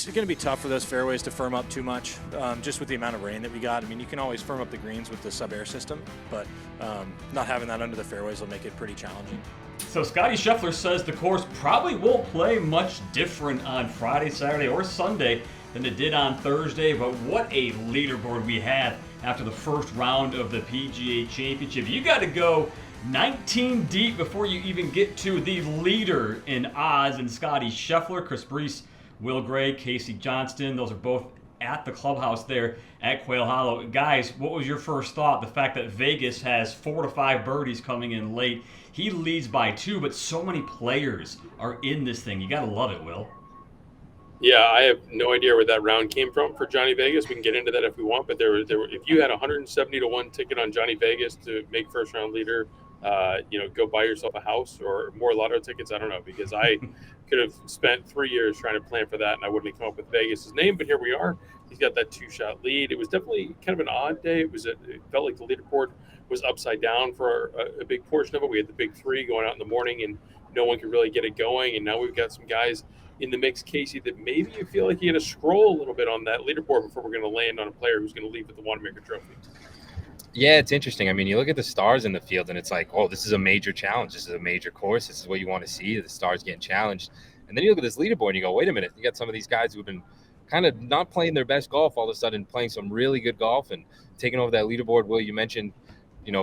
it's going to be tough for those fairways to firm up too much, just with the amount of rain that we got. I mean, you can always firm up the greens with the sub-air system, but not having that under the fairways will make it pretty challenging. So Scottie Scheffler says the course probably won't play much different on Friday, Saturday, or Sunday than it did on Thursday, but what a leaderboard we had after the first round of the PGA Championship. You got to go 19 deep before you even get to the leader in odds, and Scottie Scheffler, Chris Brees, Will Gray, Casey Johnston, those are both at the clubhouse there at Quail Hollow. Guys, what was your first thought? The fact that Vegas has 4 to 5 birdies coming in late. He leads by 2, but so many players are in this thing. You got to love it, Will. Yeah, I have no idea where that round came from for Johnny Vegas. We can get into that if we want, but there were if you had 170 to 1 ticket on Johnny Vegas to make first round leader, go buy yourself a house or more lotto tickets. I don't know, because I could have spent 3 years trying to plan for that and I wouldn't have come up with Vegas's name, but here we are. He's got that 2-shot lead. It was definitely kind of an odd day. It felt like the leaderboard was upside down for a big portion of it. We had the big 3 going out in the morning and no one could really get it going. And now we've got some guys in the mix, Casey, that maybe you feel like you got to scroll a little bit on that leaderboard before we're going to land on a player who's going to leave with the Wanamaker Trophy. Yeah, it's interesting. I mean, you look at the stars in the field and it's like, oh, this is a major challenge. This is a major course. This is what you want to see. The stars getting challenged. And then you look at this leaderboard and you go, wait a minute. You got some of these guys who've been kind of not playing their best golf, all of a sudden playing some really good golf and taking over that leaderboard. Will, you mentioned,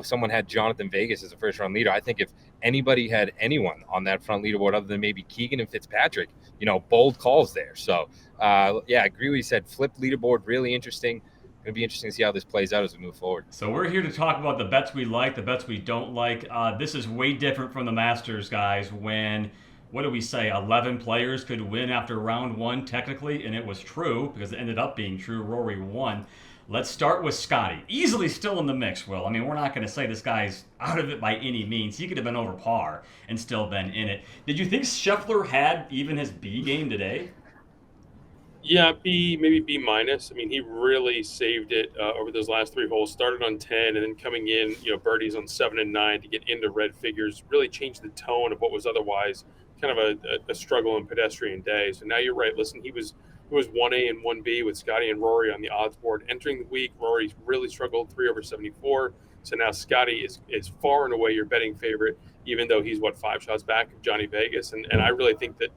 someone had Jonathan Vegas as a first-round leader. I think if anybody had anyone on that front leaderboard other than maybe Keegan and Fitzpatrick, bold calls there. So, I agree with you said. Flip leaderboard, really interesting. Going to be interesting to see how this plays out as we move forward. So we're here to talk about the bets we like, the bets we don't like. This is way different from the Masters, guys, when, what do we say, 11 players could win after round 1 technically, and it was true because it ended up being true. Rory won. Let's start with Scottie. Easily still in the mix, Will. I mean, we're not going to say this guy's out of it by any means. He could have been over par and still been in it. Did you think Scheffler had even his B game today? Yeah, maybe B minus. I mean, he really saved it over those last 3 holes. Started on 10 and then coming in, birdies on 7 and 9 to get into red figures. Really changed the tone of what was otherwise kind of a struggle and pedestrian day. So now you're right. Listen, he was 1A and 1B with Scottie and Rory on the odds board. Entering the week, Rory really struggled 3 over 74. So now Scottie is far and away your betting favorite, even though he's 5 shots back of Johnny Vegas. And I really think that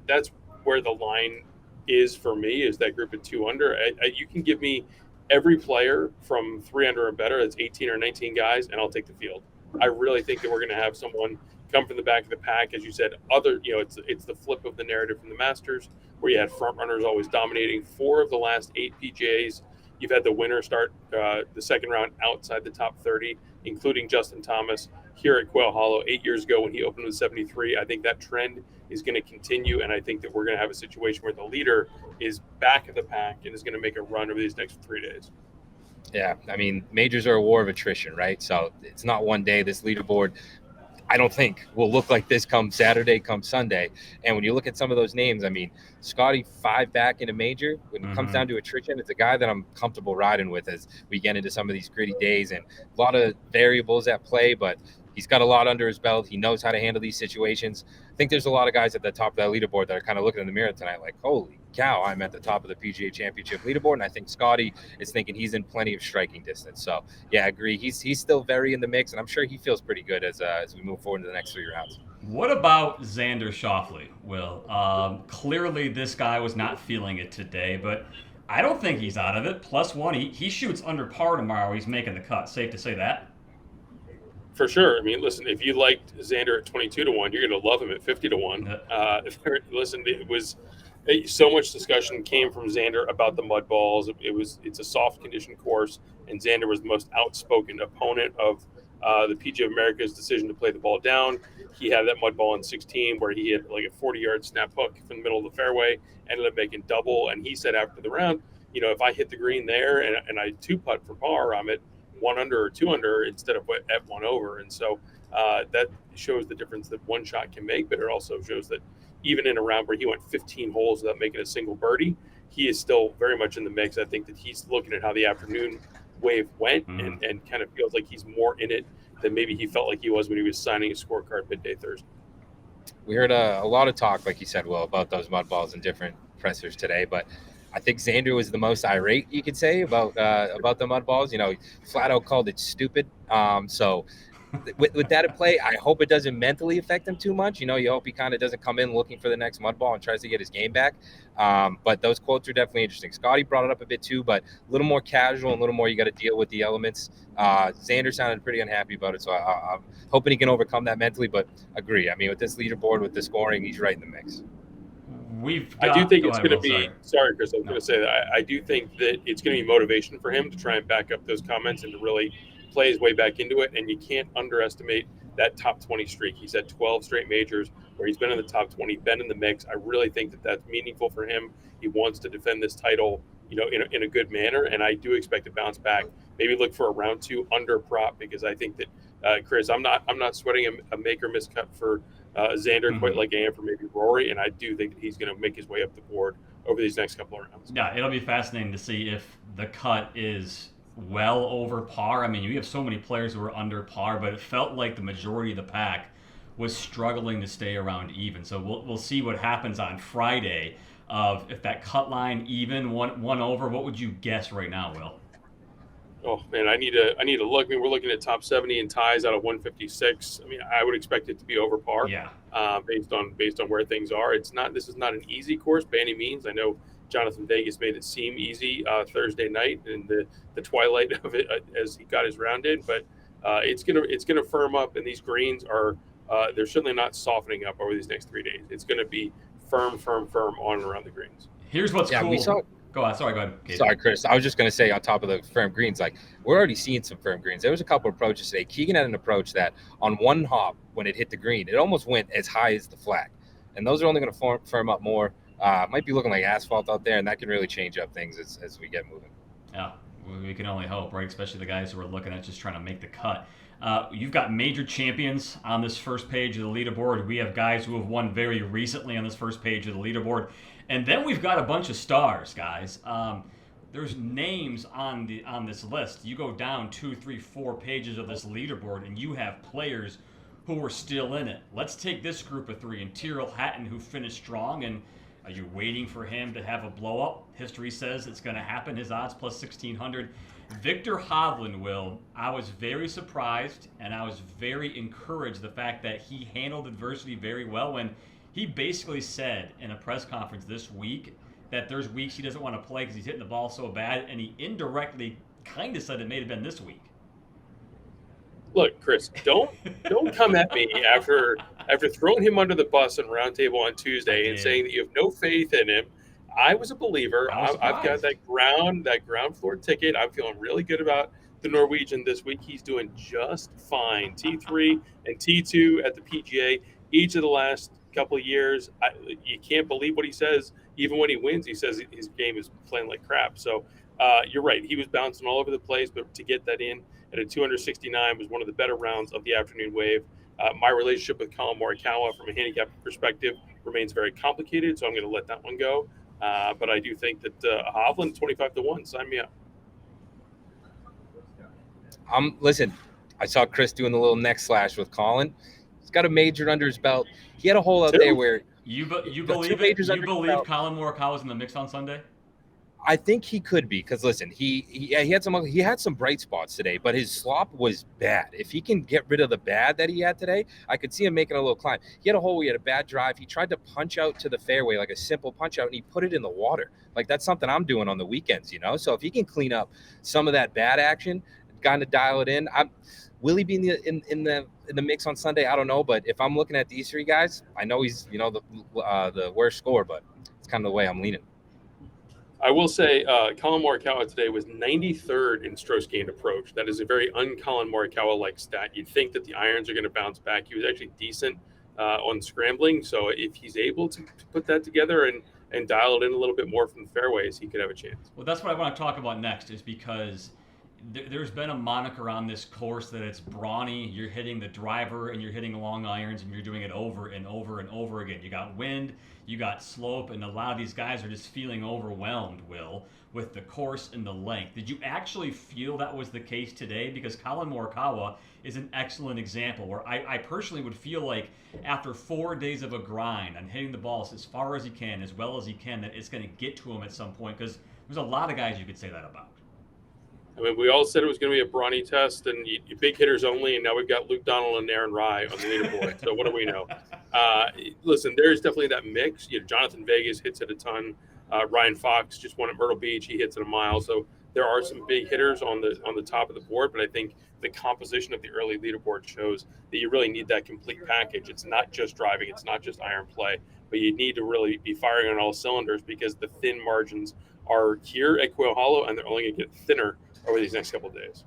that's where the line is for me, is that group of 2 under. You can give me every player from 3 under or better. That's 18 or 19 guys, and I'll take the field. I really think that we're going to have someone come from the back of the pack, as you said. It's the flip of the narrative from the Masters, where you had front runners always dominating. 4 of the last 8 PGAs, you've had the winner start the second round outside the top 30, including Justin Thomas here at Quail Hollow 8 years ago when he opened with 73. I think that trend is going to continue, and I think that we're going to have a situation where the leader is back of the pack and is going to make a run over these next 3 days. Yeah, I mean, majors are a war of attrition, right? So it's not one day. This leaderboard, I don't think, will look like this come Saturday, come Sunday. And when you look at some of those names, I mean, Scottie 5 back in a major. When it comes down to attrition, it's a guy that I'm comfortable riding with as we get into some of these gritty days, and a lot of variables at play, but he's got a lot under his belt. He knows how to handle these situations. I think there's a lot of guys at the top of that leaderboard that are kind of looking in the mirror tonight like, holy cow, I'm at the top of the PGA Championship leaderboard. And I think Scottie is thinking he's in plenty of striking distance. So, yeah, I agree. He's still very in the mix, and I'm sure he feels pretty good as we move forward into the next 3 rounds. What about Xander Schauffele, Will? Clearly this guy was not feeling it today, but I don't think he's out of it. +1, he shoots under par tomorrow. He's making the cut. Safe to say that? For sure. I mean, listen, if you liked Xander at 22 to 1, you're going to love him at 50 to 1. Listen, it was so much discussion came from Xander about the mud balls. It's a soft condition course, and Xander was the most outspoken opponent of the PGA of America's decision to play the ball down. He had that mud ball in 16 where he hit like a 40-yard snap hook from the middle of the fairway, ended up making double. And he said after the round, if I hit the green there and I 2-putt for par, I'm at 1 under or 2 under instead of at 1 over. And so that shows the difference that one shot can make, but it also shows that even in a round where he went 15 holes without making a single birdie, he is still very much in the mix. I think that he's looking at how the afternoon wave went and kind of feels like he's more in it than maybe he felt like he was when he was signing his scorecard midday Thursday. We heard a lot of talk, like you said, Will, about those mud balls and different pressers today, but I think Xander was the most irate, you could say, about the mud balls. Flat out called it stupid. So with that at play, I hope it doesn't mentally affect him too much. You hope he kind of doesn't come in looking for the next mud ball and tries to get his game back. But those quotes are definitely interesting. Scottie brought it up a bit too, but a little more casual and a little more you got to deal with the elements. Xander sounded pretty unhappy about it, so I'm hoping he can overcome that mentally, but agree. I mean, with this leaderboard, with the scoring, he's right in the mix. I do think it's going to be. Sorry, Chris. I was going to say that I do think that it's going to be motivation for him to try and back up those comments and to really play his way back into it. And you can't underestimate that top 20 streak. He's had 12 straight majors where he's been in the top 20, been in the mix. I really think that that's meaningful for him. He wants to defend this title, in a good manner. And I do expect to bounce back. Maybe look for a round 2 under prop, because I think that Chris, I'm not sweating a make or miss cut for Xander quite like I am for maybe Rory, and I do think that he's going to make his way up the board over these next couple of rounds. Yeah, it'll be fascinating to see if the cut is well over par. I mean, you have so many players who are under par, but it felt like the majority of the pack was struggling to stay around even. So we'll see what happens on Friday. If that cut line even one over, what would you guess right now, Will? Oh man, I need to look. I mean, we're looking at top 70 and ties out of 156. I mean, I would expect it to be over par. Yeah. Based on where things are. This is not an easy course by any means. I know Jonathan Vegas made it seem easy Thursday night and the twilight of it as he got his round in, but it's gonna firm up, and these greens are they're certainly not softening up over these next 3 days. It's gonna be firm on and around the greens. Here's what's cool. Go ahead. Sorry, go ahead. Katie. Sorry, Chris. I was just going to say on top of the firm greens, like we're already seeing some firm greens. There was a couple of approaches today. Keegan had an approach that on one hop, when it hit the green, it almost went as high as the flag. And those are only going to firm up more. Might be looking like asphalt out there, and that can really change up things as we get moving. Yeah, we can only hope, right? Especially the guys who are looking at just trying to make the cut. You've got major champions on this first page of the leaderboard. We have guys who have won very recently on this first page of the leaderboard. And then we've got a bunch of stars, guys. There's names on this list. You go down 2, 3, 4 pages of this leaderboard, and you have players who are still in it. Let's take this group of 3. And Tyrrell Hatton, who finished strong. And are you waiting for him to have a blow-up? History says it's going to happen. His odds plus 1,600. Victor Hovland, Will, I was very surprised, and I was very encouraged the fact that he handled adversity very well when he basically said in a press conference this week that there's weeks he doesn't want to play because he's hitting the ball so bad, and he indirectly kind of said it may have been this week. Look, Chris, don't come at me after throwing him under the bus in Roundtable on Tuesday and saying that you have no faith in him. I was a believer. I've got that ground floor ticket. I'm feeling really good about the Norwegian this week. He's doing just fine. T3 and T2 at the PGA each of the last couple of years. You can't believe what he says. Even when he wins, he says his game is playing like crap. So you're right. He was bouncing all over the place, but to get that in at a 269 was one of the better rounds of the afternoon wave. My relationship with Colin Morikawa from a handicap perspective remains very complicated, so I'm going to let that one go. But I do think that Hovland 25-1. Sign me up. Listen, I saw Chris doing the little neck slash with Colin. He's got a major under his belt. He had a hole out there where you believe Colin Morikawa was in the mix on Sunday? I think he could be, because listen, he had some bright spots today, but his slop was bad. If he can get rid of the bad that he had today, I could see him making a little climb. He had a hole where he had a bad drive. He tried to punch out to the fairway, like a simple punch out, and he put it in the water. Like, that's something I'm doing on the weekends, So if he can clean up some of that bad action, kind of dial it in. Will he be in the mix on Sunday? I don't know, but if I'm looking at these 3 guys, I know he's the worst score, but it's kind of the way I'm leaning. I will say Colin Morikawa today was 93rd in strokes gained approach. That is a very un-Colin Morikawa-like stat. You'd think that the irons are going to bounce back. He was actually decent on scrambling. So if he's able to put that together and dial it in a little bit more from the fairways, he could have a chance. Well, that's what I want to talk about next, is because there's been a moniker on this course that it's brawny. You're hitting the driver and you're hitting long irons and you're doing it over and over and over again. You got wind, you got slope, and a lot of these guys are just feeling overwhelmed, Will, with the course and the length. Did you actually feel that was the case today? Because Colin Morikawa is an excellent example where I personally would feel like after 4 days of a grind on hitting the balls as far as he can, as well as he can, that it's going to get to him at some point, because there's a lot of guys you could say that about. I mean, we all said it was going to be a brawny test and you big hitters only, and now we've got Luke Donald and Aaron Rye on the leaderboard. So what do we know? Listen, there's definitely that mix. Jonathan Vegas hits it a ton. Ryan Fox just won at Myrtle Beach. He hits it a mile. So there are some big hitters on the top of the board, but I think the composition of the early leaderboard shows that you really need that complete package. It's not just driving. It's not just iron play, but you need to really be firing on all cylinders because the thin margins are here at Quail Hollow, and they're only going to get thinner over these next couple of days.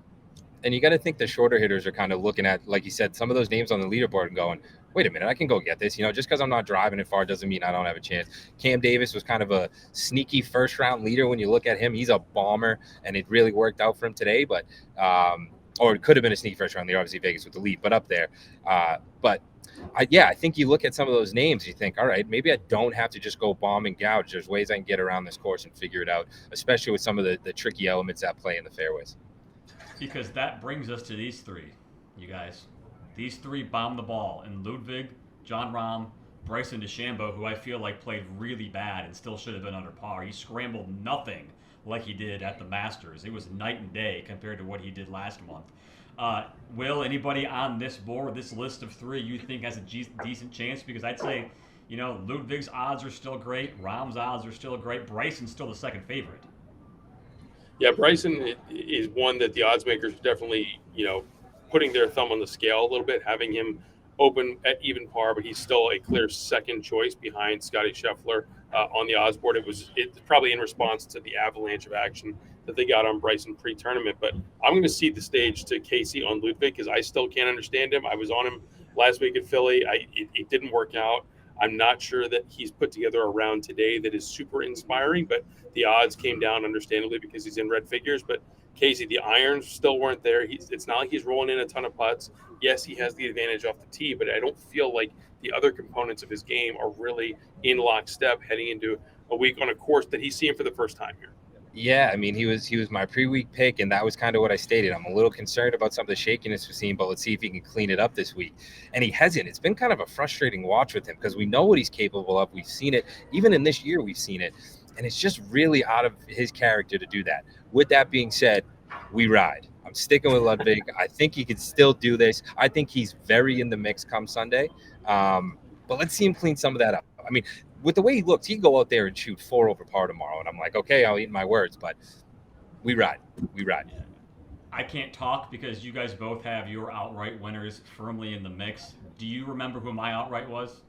And you got to think the shorter hitters are kind of looking at, like you said, some of those names on the leaderboard and going, wait a minute, I can go get this. Just because I'm not driving it far doesn't mean I don't have a chance. Cam Davis was kind of a sneaky first-round leader. When you look at him, he's a bomber, and it really worked out for him today. But or it could have been a sneaky first-round leader, obviously Vegas with the lead, but up there. I think you look at some of those names, you think, all right, maybe I don't have to just go bomb and gouge. There's ways I can get around this course and figure it out, especially with some of the tricky elements at play in the fairways. Because that brings us to these three, you guys. These three bomb the ball. And Ludwig, Jon Rahm, Bryson DeChambeau, who I feel like played really bad and still should have been under par. He scrambled nothing like he did at the Masters. It was night and day compared to what he did last month. Will, anybody on this board, this list of three, you think has a decent chance? Because I'd say, Ludwig's odds are still great. Rahm's odds are still great. Bryson's still the second favorite. Yeah, Bryson is one that the odds makers are definitely, putting their thumb on the scale a little bit, having him open at even par, but he's still a clear second choice behind Scottie Scheffler on the odds board. It's probably in response to the avalanche of action that they got on Bryson pre-tournament. But I'm going to cede the stage to Casey on Ludwig because I still can't understand him. I was on him last week at Philly. It didn't work out. I'm not sure that he's put together a round today that is super inspiring, but the odds came down understandably because he's in red figures. But Casey, the irons still weren't there. It's not like he's rolling in a ton of putts. Yes, he has the advantage off the tee, but I don't feel like the other components of his game are really in lockstep heading into a week on a course that he's seeing for the first time here. Yeah, I mean, he was my pre-week pick, and that was kind of what I stated. I'm a little concerned about some of the shakiness we've seen, but let's see if he can clean it up this week. And he hasn't. It's been kind of a frustrating watch with him because we know what he's capable of. We've seen it. Even in this year, we've seen it. And it's just really out of his character to do that. With that being said, we ride. I'm sticking with Ludwig. I think he can still do this. I think he's very in the mix come Sunday. But let's see him clean some of that up. I mean, with the way he looks, he'd go out there and shoot 4 over par tomorrow. And I'm like, okay, I'll eat my words, but we ride. We ride. I can't talk because you guys both have your outright winners firmly in the mix. Do you remember who my outright was?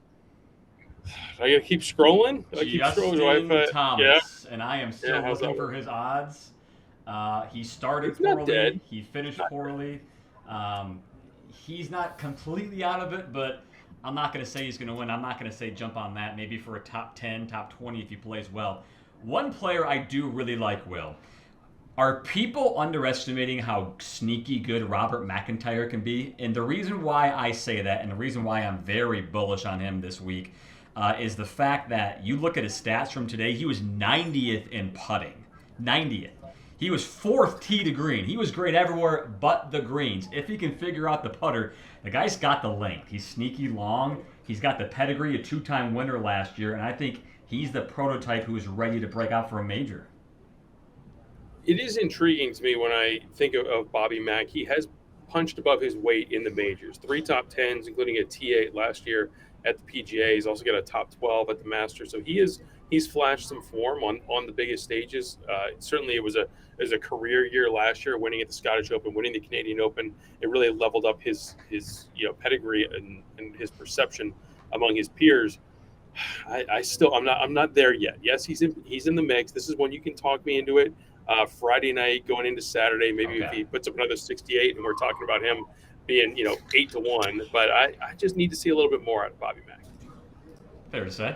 I gotta keep scrolling. Justin Thomas, yeah. And I am still looking for his odds. He started not poorly. dead. He finished poorly. He's not completely out of it, but I'm not going to say he's going to win. I'm not going to say jump on that. Maybe for a top 10, top 20 if he plays well. One player I do really like, Will. Are people underestimating how sneaky good Robert McIntyre can be? And the reason why I say that, and the reason why I'm very bullish on him this week, is the fact that you look at his stats from today, he was 90th in putting. 90th. He was 4th tee to green. He was great everywhere but the greens. If he can figure out the putter, the guy's got the length. He's sneaky long. He's got the pedigree, a 2-time winner last year, and I think he's the prototype who is ready to break out for a major. It is intriguing to me when I think of Bobby Mack. He has punched above his weight in the majors. 3 top 10s, including a T8 last year at the PGA. He's also got a top 12 at the Masters. So he's flashed some form on the biggest stages. Certainly it was a career year last year, winning at the Scottish Open, winning the Canadian Open. It really leveled up his pedigree and his perception among his peers. I'm not there yet. Yes, he's in the mix. This is when you can talk me into it. Friday night going into Saturday, maybe if he puts up another 68 and we're talking about him being 8-1, but I just need to see a little bit more out of Bobby Mack. Fair to say.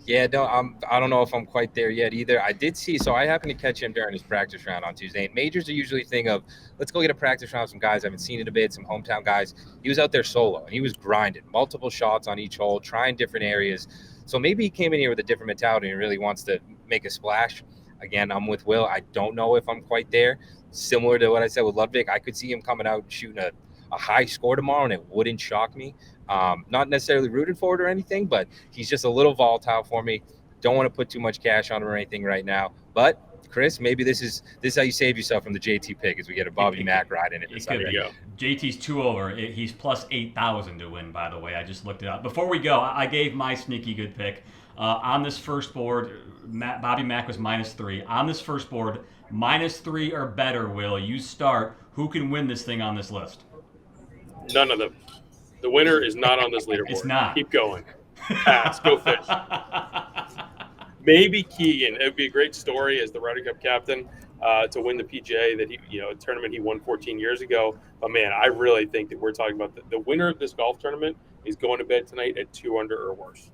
Yeah, no, I don't know if I'm quite there yet either. I did see, so I happened to catch him during his practice round on Tuesday. Majors are usually a thing of, let's go get a practice round with some guys I haven't seen in a bit, some hometown guys. He was out there solo, and he was grinding, multiple shots on each hole, trying different areas. So maybe he came in here with a different mentality and really wants to make a splash. Again, I'm with Will. I don't know if I'm quite there. Similar to what I said with Ludwig, I could see him coming out and shooting a high score tomorrow, and it wouldn't shock me. Not necessarily rooted for it or anything, but he's just a little volatile for me. Don't want to put too much cash on him or anything right now. But Chris, maybe this is how you save yourself from the JT pick as we get a Bobby Mack ride in it. There you go. JT's 2 over. He's plus 8,000 to win, by the way. I just looked it up. Before we go, I gave my sneaky good pick. On this first board, Bobby Mack was -3. On this first board, -3 or better, Will, you start. Who can win this thing on this list? None of them. The winner is not on this leaderboard. It's not. Keep going. Pass. Go fish. Maybe Keegan. It would be a great story as the Ryder Cup captain to win the PGA that a tournament he won 14 years ago. But man, I really think that we're talking about the winner of this golf tournament is going to bed tonight at 2 under or worse.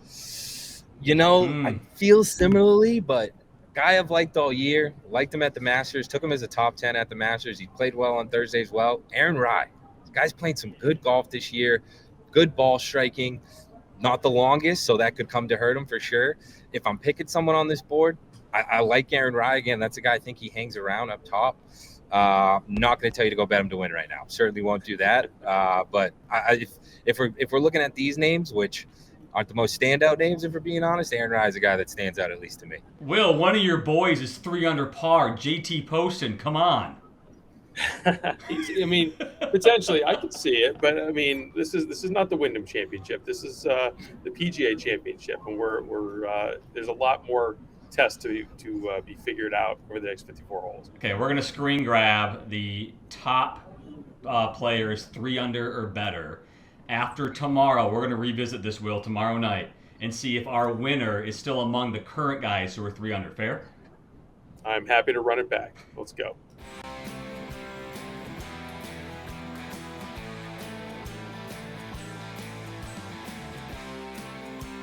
I feel similarly, but guy I've liked all year, liked him at the Masters, took him as a top 10 at the Masters. He played well on Thursday as well. Aaron Rai. This guy's playing some good golf this year, good ball striking, not the longest, so that could come to hurt him for sure. If I'm picking someone on this board, I like Aaron Rai. Again, that's a guy I think he hangs around up top. Not going to tell you to go bet him to win right now. Certainly won't do that. But if we're looking at these names, which aren't the most standout names, if we're being honest, Aaron Rai is a guy that stands out at least to me. Will, one of your boys is 3 under par. JT Poston, come on. Potentially, I could see it, but this is not the Wyndham Championship. This is the PGA Championship, and we're there's a lot more tests to be figured out over the next 54 holes. Okay, we're gonna screen grab the top players 3 under or better. After tomorrow, we're gonna revisit this, Will, tomorrow night, and see if our winner is still among the current guys who are 3 under. Fair? I'm happy to run it back. Let's go.